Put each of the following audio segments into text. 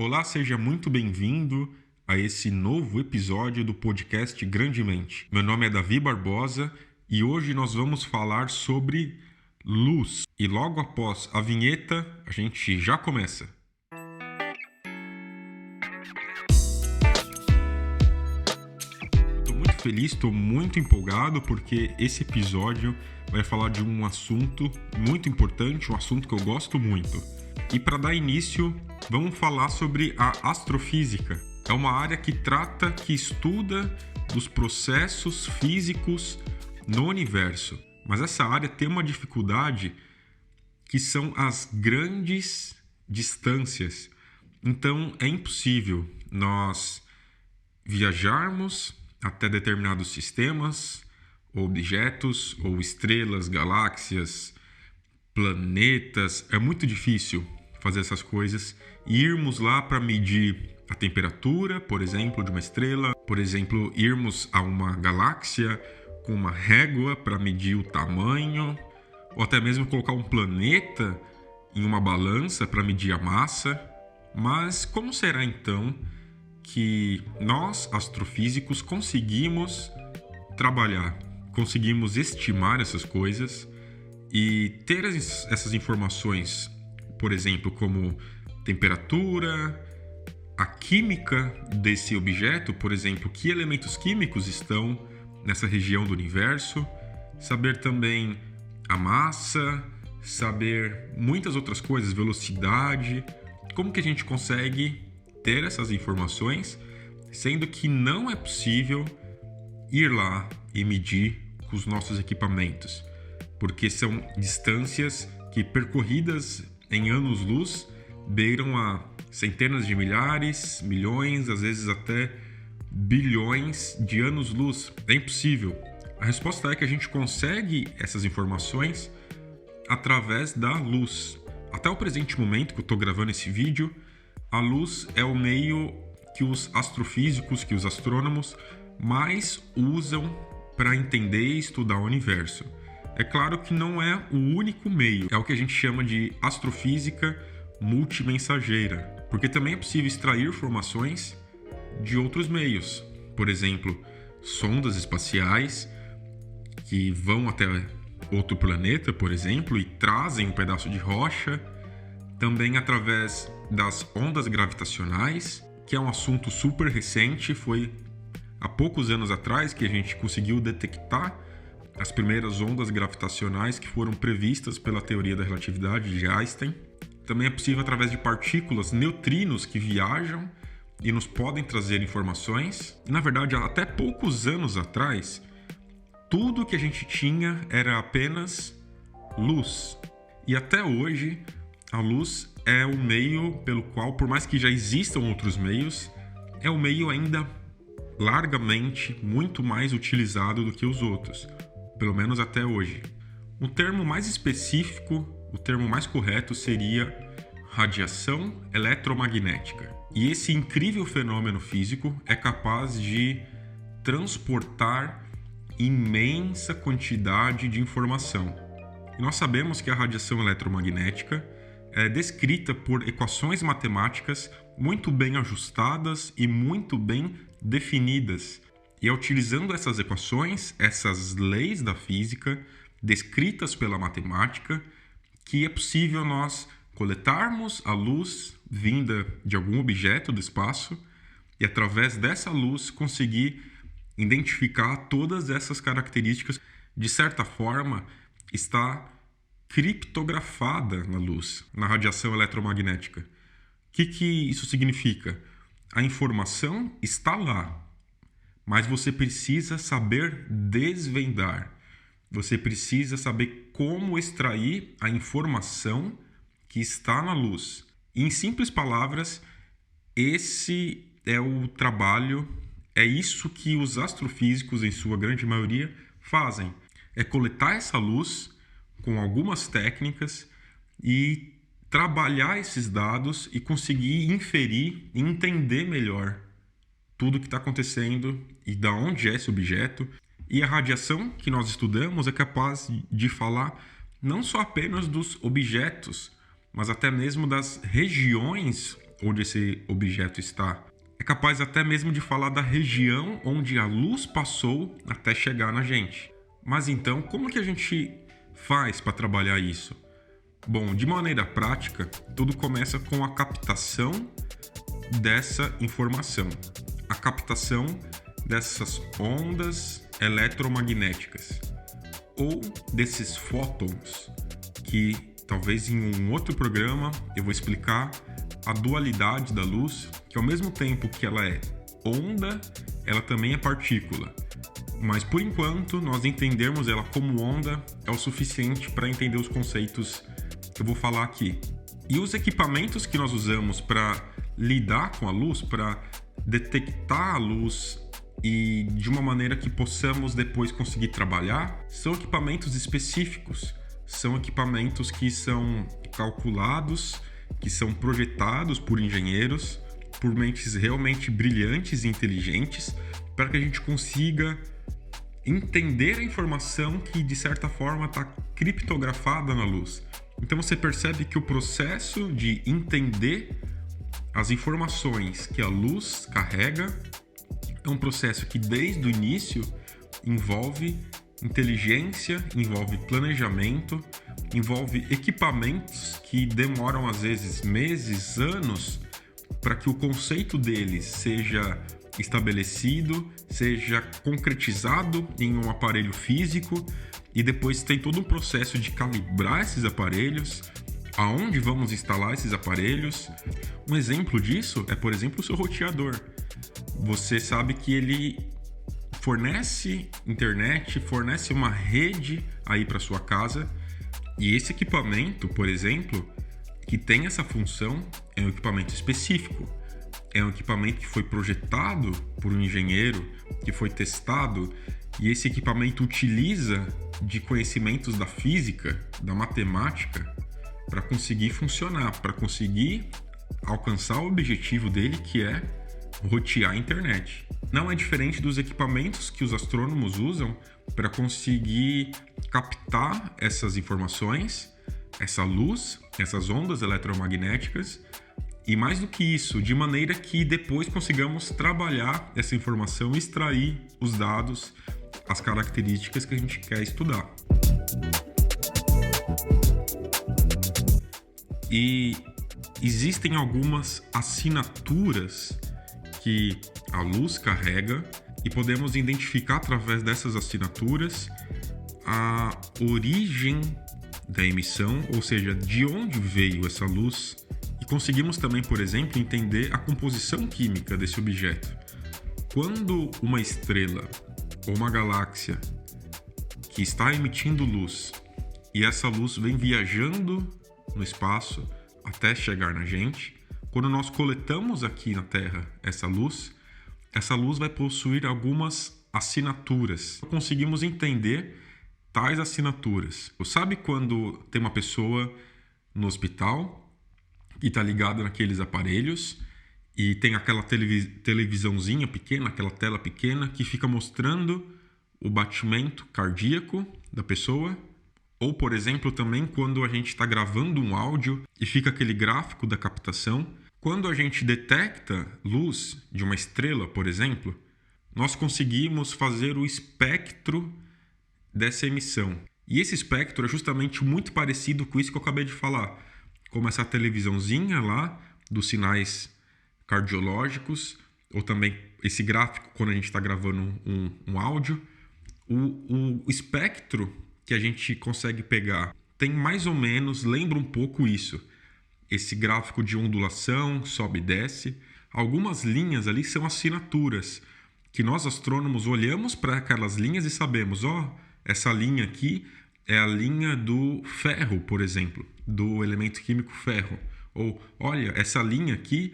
Olá, seja muito bem-vindo a esse novo episódio do podcast Grandemente. Meu nome é Davi Barbosa e hoje nós vamos falar sobre luz. E logo após a vinheta, a gente já começa. Estou muito feliz, estou muito empolgado porque esse episódio vai falar de um assunto muito importante, um assunto que eu gosto muito. E para dar início, vamos falar sobre a astrofísica. É uma área que estuda dos processos físicos no universo. Mas essa área tem uma dificuldade que são as grandes distâncias. Então é impossível nós viajarmos até determinados sistemas, ou objetos, ou estrelas, galáxias, planetas. É muito difícil fazer essas coisas e irmos lá para medir a temperatura, por exemplo, de uma estrela, por exemplo, irmos a uma galáxia com uma régua para medir o tamanho, ou até mesmo colocar um planeta em uma balança para medir a massa. Mas como será então que nós, astrofísicos, conseguimos trabalhar, conseguimos estimar essas coisas e ter essas informações, por exemplo, como temperatura, a química desse objeto, por exemplo, que elementos químicos estão nessa região do universo, saber também a massa, saber muitas outras coisas, velocidade, como que a gente consegue ter essas informações, sendo que não é possível ir lá e medir com os nossos equipamentos, porque são distâncias que, percorridas em anos-luz, beiram a centenas de milhares, milhões, às vezes até bilhões de anos-luz. É impossível. A resposta é que a gente consegue essas informações através da luz. Até o presente momento que eu estou gravando esse vídeo, a luz é o meio que os astrofísicos, que os astrônomos mais usam para entender e estudar o universo. É claro que não é o único meio, é o que a gente chama de astrofísica multimensageira, porque também é possível extrair informações de outros meios. Por exemplo, sondas espaciais que vão até outro planeta, por exemplo, e trazem um pedaço de rocha, também através das ondas gravitacionais, que é um assunto super recente, foi há poucos anos atrás que a gente conseguiu detectar as primeiras ondas gravitacionais que foram previstas pela teoria da relatividade de Einstein. Também é possível através de partículas, neutrinos que viajam e nos podem trazer informações. E, na verdade, até poucos anos atrás, tudo que a gente tinha era apenas luz. E até hoje, a luz é o meio pelo qual, por mais que já existam outros meios, é o meio ainda largamente muito mais utilizado do que os outros, pelo menos até hoje. O termo mais específico, o termo mais correto seria radiação eletromagnética. E esse incrível fenômeno físico é capaz de transportar imensa quantidade de informação. E nós sabemos que a radiação eletromagnética é descrita por equações matemáticas muito bem ajustadas e muito bem definidas. E é utilizando essas equações, essas leis da física, descritas pela matemática, que é possível nós coletarmos a luz vinda de algum objeto do espaço e, através dessa luz, conseguir identificar todas essas características. De certa forma, está criptografada na luz, na radiação eletromagnética. O que isso significa? A informação está lá, mas você precisa saber desvendar. Você precisa saber como extrair a informação que está na luz. E, em simples palavras, esse é o trabalho, é isso que os astrofísicos, em sua grande maioria, fazem. É coletar essa luz com algumas técnicas e trabalhar esses dados e conseguir inferir e entender melhor tudo o que está acontecendo e de onde é esse objeto. E a radiação que nós estudamos é capaz de falar não só apenas dos objetos, mas até mesmo das regiões onde esse objeto está. É capaz até mesmo de falar da região onde a luz passou até chegar na gente. Mas então, como que a gente faz para trabalhar isso? Bom, de maneira prática, tudo começa com a captação dessa informação. A captação dessas ondas eletromagnéticas ou desses fótons, que talvez em um outro programa eu vou explicar a dualidade da luz, que ao mesmo tempo que ela é onda, ela também é partícula. Mas por enquanto, nós entendermos ela como onda é o suficiente para entender os conceitos que eu vou falar aqui. E os equipamentos que nós usamos para lidar com a luz, para detectar a luz e de uma maneira que possamos depois conseguir trabalhar, são equipamentos específicos. São equipamentos que são calculados, que são projetados por engenheiros, por mentes realmente brilhantes e inteligentes, para que a gente consiga entender a informação que, de certa forma, está criptografada na luz. Então você percebe que o processo de entender as informações que a luz carrega é um processo que, desde o início, envolve inteligência, envolve planejamento, envolve equipamentos que demoram, às vezes, meses, anos, para que o conceito deles seja estabelecido, seja concretizado em um aparelho físico, e depois tem todo um processo de calibrar esses aparelhos, aonde vamos instalar esses aparelhos. Um exemplo disso é, por exemplo, o seu roteador. Você sabe que ele fornece internet, fornece uma rede aí para sua casa, e esse equipamento, por exemplo, que tem essa função, é um equipamento específico. É um equipamento que foi projetado por um engenheiro, que foi testado, e esse equipamento utiliza de conhecimentos da física, da matemática, para conseguir funcionar, para conseguir alcançar o objetivo dele, que é rotear a internet. Não é diferente dos equipamentos que os astrônomos usam para conseguir captar essas informações, essa luz, essas ondas eletromagnéticas, e mais do que isso, de maneira que depois consigamos trabalhar essa informação e extrair os dados, as características que a gente quer estudar. E existem algumas assinaturas que a luz carrega e podemos identificar através dessas assinaturas a origem da emissão, ou seja, de onde veio essa luz, e conseguimos também, por exemplo, entender a composição química desse objeto. Quando uma estrela ou uma galáxia que está emitindo luz e essa luz vem viajando no espaço até chegar na gente, quando nós coletamos aqui na Terra essa luz vai possuir algumas assinaturas. Conseguimos entender tais assinaturas. Sabe quando tem uma pessoa no hospital que está ligada naqueles aparelhos e tem aquela televisãozinha pequena, aquela tela pequena que fica mostrando o batimento cardíaco da pessoa? Ou, por exemplo, também quando a gente está gravando um áudio e fica aquele gráfico da captação. Quando a gente detecta luz de uma estrela, por exemplo, nós conseguimos fazer o espectro dessa emissão. E esse espectro é justamente muito parecido com isso que eu acabei de falar. Como essa televisãozinha lá dos sinais cardiológicos, ou também esse gráfico quando a gente está gravando um áudio. O espectro que a gente consegue pegar tem mais ou menos, lembra um pouco isso. Esse gráfico de ondulação, sobe e desce. Algumas linhas ali são assinaturas, que nós astrônomos olhamos para aquelas linhas e sabemos, essa linha aqui é a linha do ferro, por exemplo, do elemento químico ferro. Ou, olha, essa linha aqui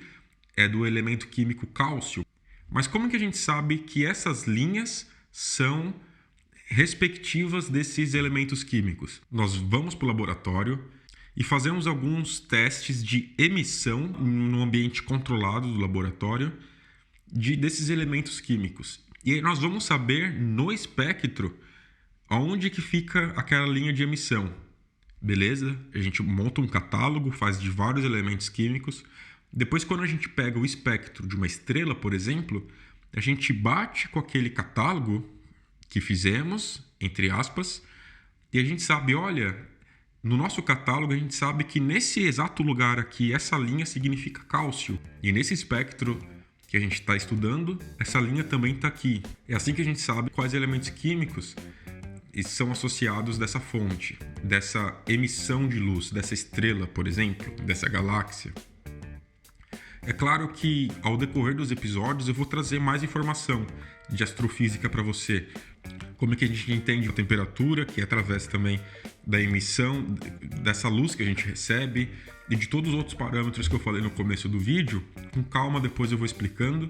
é do elemento químico cálcio. Mas como que a gente sabe que essas linhas são respectivas desses elementos químicos? Nós vamos para o laboratório e fazemos alguns testes de emissão no ambiente controlado do laboratório desses elementos químicos. E aí nós vamos saber no espectro aonde que fica aquela linha de emissão. Beleza? A gente monta um catálogo, faz de vários elementos químicos Depois, quando a gente pega o espectro de uma estrela, por exemplo, a gente bate com aquele catálogo que fizemos, entre aspas, e a gente sabe, olha, no nosso catálogo a gente sabe que nesse exato lugar aqui, essa linha significa cálcio. E nesse espectro que a gente está estudando, essa linha também está aqui. É assim que a gente sabe quais elementos químicos são associados dessa fonte, dessa emissão de luz, dessa estrela, por exemplo, dessa galáxia. É claro que ao decorrer dos episódios eu vou trazer mais informação de astrofísica para você. Como é que a gente entende a temperatura, que é através também da emissão dessa luz que a gente recebe e de todos os outros parâmetros que eu falei no começo do vídeo. Com calma, depois eu vou explicando,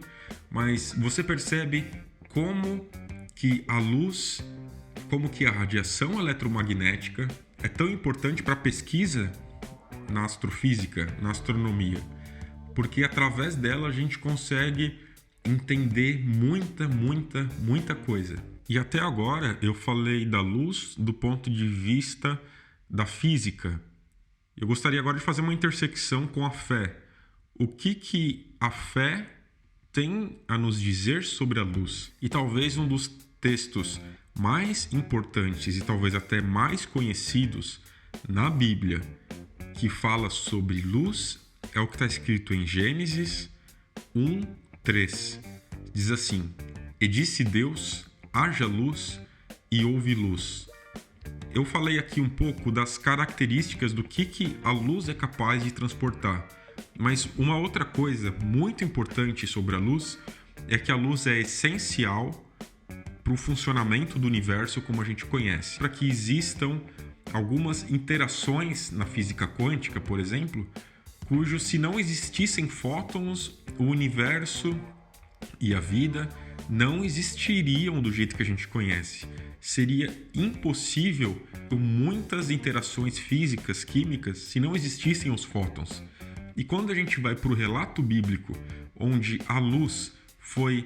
mas você percebe como que a luz, como que a radiação eletromagnética é tão importante para a pesquisa na astrofísica, na astronomia, porque através dela a gente consegue entender muita coisa. E até agora eu falei da luz do ponto de vista da física. Eu gostaria agora de fazer uma intersecção com a fé. O que a fé tem a nos dizer sobre a luz? E talvez um dos textos mais importantes e talvez até mais conhecidos na Bíblia que fala sobre luz é o que está escrito em Gênesis 1:3. Diz assim: E disse Deus, haja luz, e houve luz. Eu falei aqui um pouco das características do que a luz é capaz de transportar. Mas uma outra coisa muito importante sobre a luz é que a luz é essencial para o funcionamento do universo como a gente conhece. Para que existam algumas interações na física quântica, por exemplo, cujo, se não existissem fótons, o universo e a vida não existiriam do jeito que a gente conhece. Seria impossível muitas interações físicas, químicas, se não existissem os fótons. E quando a gente vai para o relato bíblico, onde a luz foi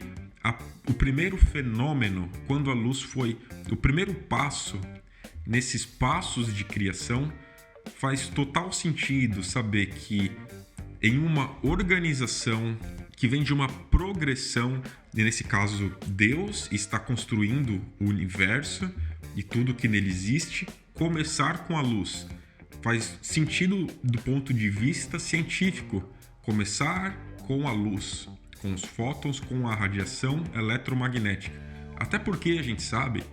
o primeiro fenômeno, quando a luz foi o primeiro passo nesses passos de criação, faz total sentido saber que em uma organização que vem de uma progressão, e nesse caso Deus está construindo o universo e tudo que nele existe, começar com a luz. Faz sentido do ponto de vista científico, começar com a luz, com os fótons, com a radiação eletromagnética. Até porque a gente sabe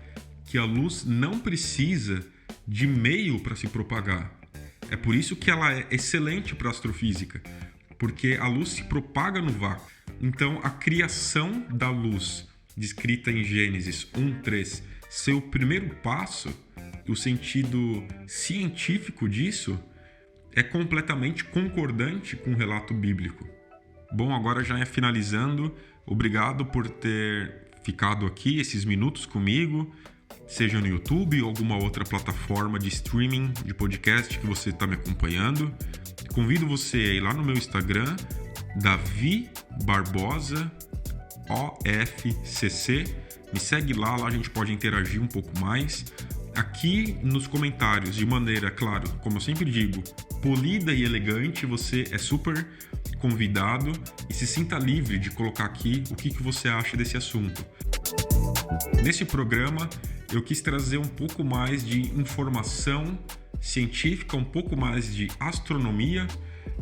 que a luz não precisa de meio para se propagar. É por isso que ela é excelente para a astrofísica, porque a luz se propaga no vácuo. Então, a criação da luz, descrita em Gênesis 1:3, ser o primeiro passo, o sentido científico disso, é completamente concordante com o relato bíblico. Bom, agora já finalizando, obrigado por ter ficado aqui esses minutos comigo, seja no YouTube ou alguma outra plataforma de streaming de podcast que você está me acompanhando. Convido você a ir lá no meu Instagram, Davi Barbosa OFCC. Me segue lá a gente pode interagir um pouco mais. Aqui nos comentários, de maneira, claro, como eu sempre digo, polida e elegante, você é super convidado e se sinta livre de colocar aqui o que você acha desse assunto. Nesse programa, eu quis trazer um pouco mais de informação científica, um pouco mais de astronomia.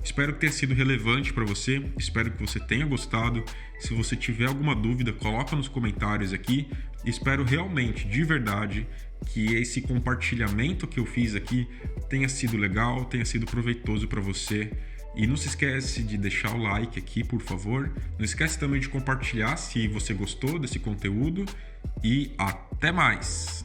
Espero que tenha sido relevante para você, espero que você tenha gostado. Se você tiver alguma dúvida, coloca nos comentários aqui. Espero realmente, de verdade, que esse compartilhamento que eu fiz aqui tenha sido legal, tenha sido proveitoso para você. E não se esquece de deixar o like aqui, por favor. Não esquece também de compartilhar se você gostou desse conteúdo. E até mais!